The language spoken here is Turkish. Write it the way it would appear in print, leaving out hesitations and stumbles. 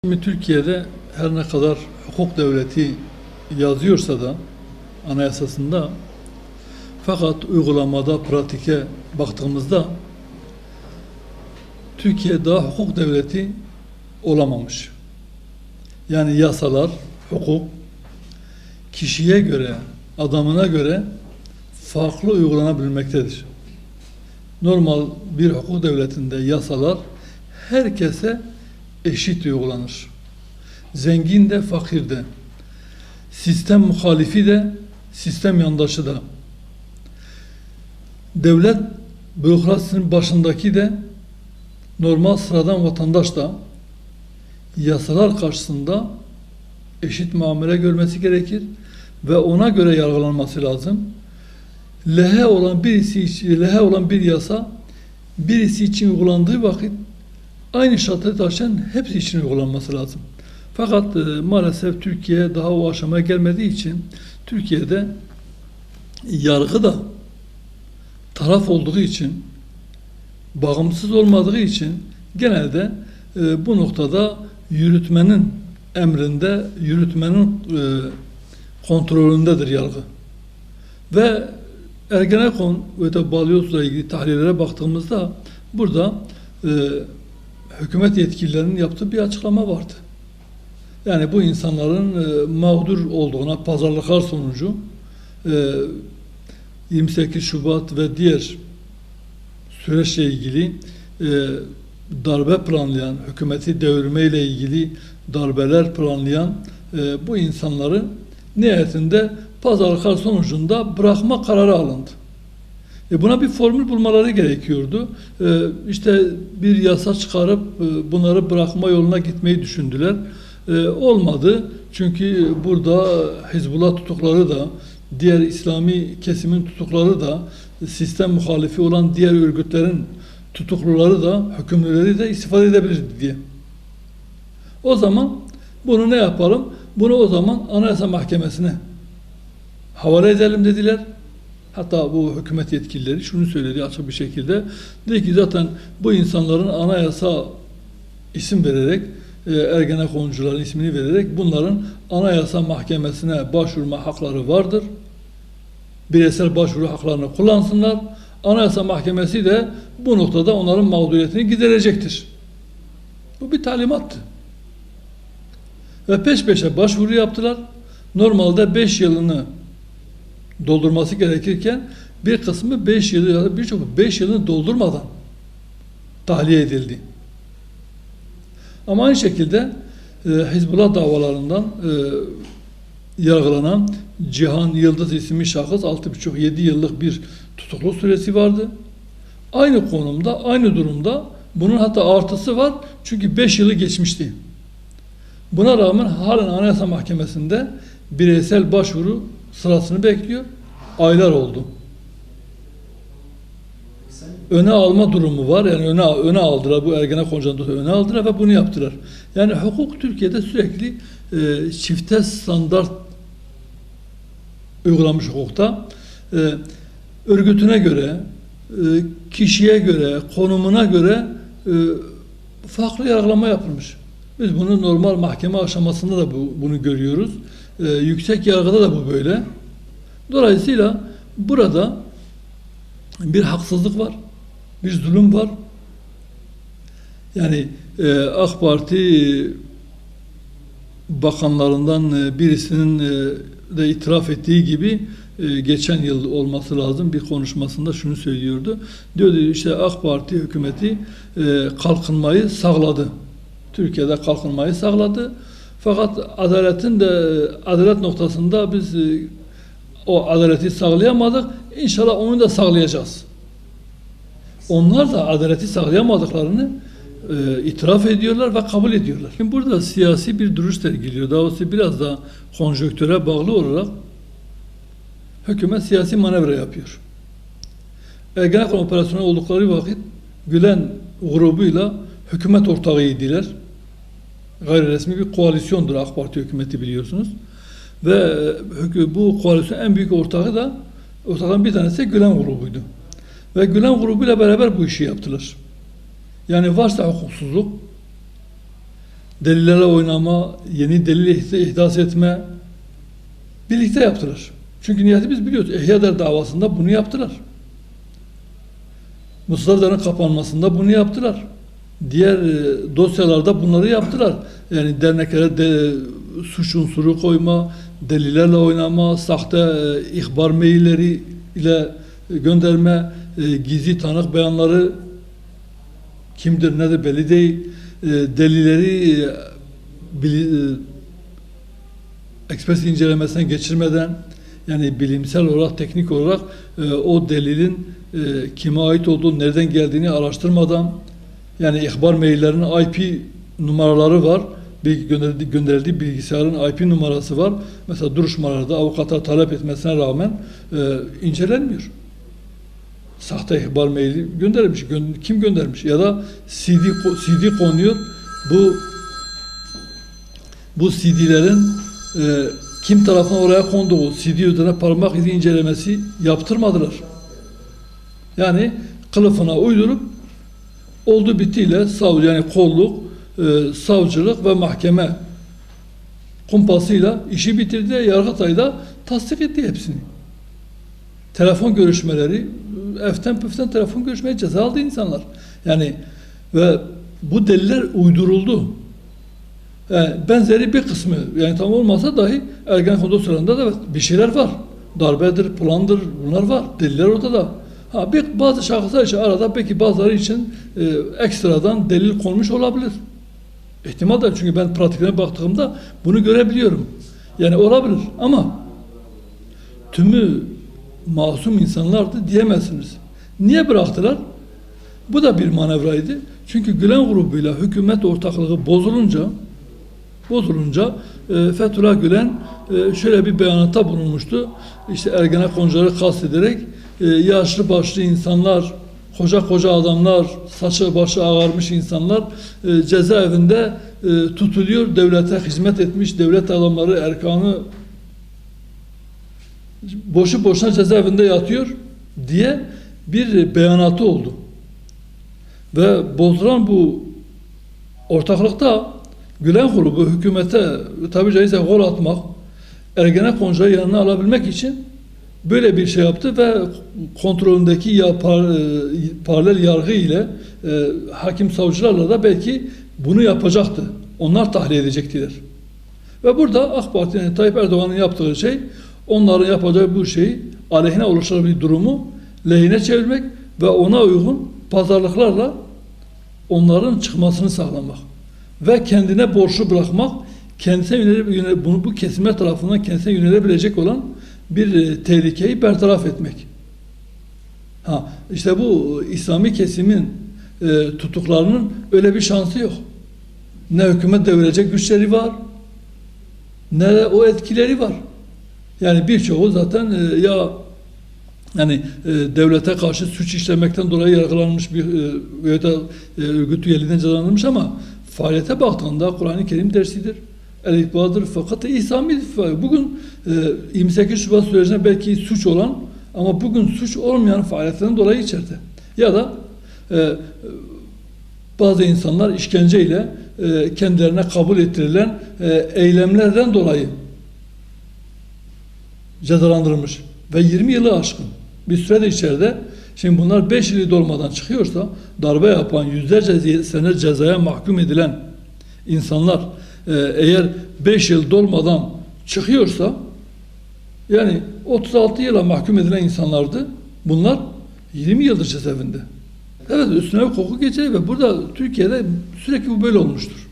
Şimdi Türkiye'de her ne kadar hukuk devleti yazıyorsa da anayasasında, fakat uygulamada, pratike baktığımızda Türkiye daha hukuk devleti olamamış. Yani yasalar, hukuk kişiye göre, adamına göre farklı uygulanabilmektedir. Normal bir hukuk devletinde yasalar herkese eşit uygulanır. Zengin de, fakir de, sistem muhalifi de, sistem yandaşı da, devlet bürokrasisinin başındaki de, normal sıradan vatandaş da yasalar karşısında eşit muamele görmesi gerekir ve ona göre yargılanması lazım. Lehe olan bir yasa birisi için uygulandığı vakit aynı şartları taşıyan hepsi için uygulanması lazım. Fakat maalesef Türkiye daha o aşamaya gelmediği için Türkiye'de yargı da taraf olduğu için, bağımsız olmadığı için genelde bu noktada yürütmenin emrinde, yürütmenin kontrolündedir yargı. Ve Ergenekon ve de Balyoz'la ilgili tahlillere baktığımızda burada hükümet yetkililerinin yaptığı bir açıklama vardı. Yani bu insanların mağdur olduğuna, pazarlıklar sonucu 28 Şubat ve diğer süreçle ilgili darbe planlayan, hükümeti devirmeyle ilgili darbeler planlayan bu insanları nihayetinde pazarlıklar sonucunda bırakma kararı alındı. Buna bir formül bulmaları gerekiyordu. İşte bir yasa çıkarıp bunları bırakma yoluna gitmeyi düşündüler. Olmadı. Çünkü burada Hizbullah tutukları da, diğer İslami kesimin tutukları da, sistem muhalifi olan diğer örgütlerin tutukluları da, hükümlüleri de istifade edebilirdi diye. O zaman bunu ne yapalım? Bunu o zaman Anayasa Mahkemesi'ne havale edelim dediler. Hatta bu hükümet yetkilileri şunu söyledi açık bir şekilde. Dedi ki zaten bu insanların anayasa isim vererek, Ergenekoncuların ismini vererek bunların Anayasa Mahkemesi'ne başvurma hakları vardır. Bireysel başvuru haklarını kullansınlar. Anayasa Mahkemesi de bu noktada onların mağduriyetini giderecektir. Bu bir talimattı. Ve peş peşe başvuru yaptılar. Normalde 5 yılını doldurması gerekirken bir kısmı 5 yılı ya da birçok 5 yılını doldurmadan tahliye edildi. Ama aynı şekilde Hizbullah davalarından yargılanan Cihan Yıldız isimli şahıs 6,5-7 yıllık bir tutukluk süresi vardı. Aynı konumda, aynı durumda, bunun hatta artısı var çünkü 5 yılı geçmişti. Buna rağmen halen Anayasa Mahkemesi'nde bireysel başvuru sırasını bekliyor. Aylar oldu. Öne alma durumu var. Yani öne aldılar. Bu Ergenekon'da öne aldılar ve bunu yaptılar. Yani hukuk Türkiye'de sürekli çifte standart uygulanmış hukukta. Örgütüne göre, kişiye göre, konumuna göre farklı yargılama yapılmış. Biz bunu normal mahkeme aşamasında da bunu görüyoruz. Yüksek yargıda da bu böyle. Dolayısıyla burada bir haksızlık var, bir zulüm var. Yani AK Parti bakanlarından birisinin de itiraf ettiği gibi geçen yıl olması lazım bir konuşmasında şunu söylüyordu. Diyordu işte AK Parti hükümeti kalkınmayı sağladı. Türkiye'de kalkınmayı sağladı. Fakat adalet noktasında biz o adaleti sağlayamadık. İnşallah onu da sağlayacağız. Onlar da adaleti sağlayamadıklarını itiraf ediyorlar ve kabul ediyorlar. Şimdi burada siyasi bir duruş sergiliyor. Daha doğrusu biraz da konjonktüre bağlı olarak hükümet siyasi manevra yapıyor. Ergenekon operasyonu oldukları vakit Gülen grubuyla hükümet ortağıydılar. Gayri resmi bir koalisyondur AK Parti hükümeti biliyorsunuz. Ve bu koalisyon en büyük ortağın bir tanesi Gülen grubuydu. Ve Gülen grubuyla beraber bu işi yaptılar. Yani varsa hukuksuzluk, delillerle oynama, yeni delil ihdas etme birlikte yaptılar. Çünkü niyeti biz biliyoruz. Ehyader davasında bunu yaptılar. Mustafa'nın kapanmasında bunu yaptılar. Diğer dosyalarda bunları yaptılar. Yani derneklere suç unsuru koyma, delillerle oynama, sahte ihbar mailleri ile gönderme, gizli tanık beyanları kimdir nedir belli değil, delilleri ekspres incelemesinden geçirmeden, yani bilimsel olarak, teknik olarak o delilin kime ait olduğu, nereden geldiğini araştırmadan, yani ihbar maillerinin IP numaraları var. Gönderildiği bilgisayarın IP numarası var. Mesela duruşmalarda avukata talep etmesine rağmen incelenmiyor. Sahte ihbar maili gönderilmiş. Kim göndermiş? Ya da CD konuyor. Bu CD'lerin kim tarafından oraya konduğu, CD üzerine parmak izi incelemesi yaptırmadılar. Yani kılıfına uydurup oldu bittiyle savcı, yani kolluk, savcılık ve mahkeme kumpasıyla işi bitirdi. Yargıtay'da tasdik etti hepsini. Telefon görüşmeleri, eften püften telefon görüşmeye ceza aldı insanlar. Yani ve bu deliller uyduruldu. Yani benzeri bir kısmı, yani tam olmasa dahi Ergenekon dosyalarında da bir şeyler var. Darbedir, plandır, bunlar var. Deliller ortada. Bazı şahıslar için arada belki bazıları için ekstradan delil konmuş olabilir. İhtimal da, çünkü ben pratiklerine baktığımda bunu görebiliyorum. Yani olabilir ama tümü masum insanlardı diyemezsiniz. Niye bıraktılar? Bu da bir manevraydı. Çünkü Gülen grubuyla hükümet ortaklığı bozulunca Fethullah Gülen şöyle bir beyanatta bulunmuştu. İşte Ergenekoncuları kastederek yaşlı başlı insanlar, koca adamlar, saçı başı ağarmış insanlar cezaevinde tutuluyor. Devlete hizmet etmiş devlet adamları, erkanı boşu boşuna cezaevinde yatıyor diye bir beyanatı oldu. Ve bozulan bu ortaklıkta Gülen grubu hükümete tabi caizse gol atmak, Ergenekoncuları yanına alabilmek için böyle bir şey yaptı ve kontrolündeki paralel yargı ile hakim savcılarla da belki bunu yapacaktı. Onlar tahliye edecektiler. Ve burada AK Parti, yani Tayyip Erdoğan'ın yaptığı şey, onların yapacağı bu şeyi, aleyhine oluşan bir durumu lehine çevirmek ve ona uygun pazarlıklarla onların çıkmasını sağlamak. Ve kendine borçlu bırakmak, kendisine bu kesimler tarafından kendisine yönelebilecek olan bir tehlikeyi bertaraf etmek. İşte bu İslami kesimin tutuklarının öyle bir şansı yok. Ne hükümet devirecek güçleri var, ne de o etkileri var. Yani birçoğu zaten devlete karşı suç işlemekten dolayı yargılanmış bir veya da örgüt üyeliğinden cezalandırılmış ama faaliyete baktığında Kur'an-ı Kerim dersidir. El-İkbadır fakat İslami bugün 28 Şubat sürecinde belki suç olan ama bugün suç olmayan faaliyetlerden dolayı içeride. Ya da bazı insanlar işkenceyle kendilerine kabul ettirilen eylemlerden dolayı cezalandırılmış ve 20 yılı aşkın bir sürede içeride. Şimdi bunlar 5 yılı dolmadan çıkıyorsa, darbe yapan, yüzlerce sene cezaya mahkum edilen insanlar eğer 5 yıl dolmadan çıkıyorsa, yani 36 yıla mahkum edilen insanlardı. Bunlar 20 yıldır cezaevinde. Evet, üstüne bir koku geçer ve burada Türkiye'de sürekli bu böyle olmuştur.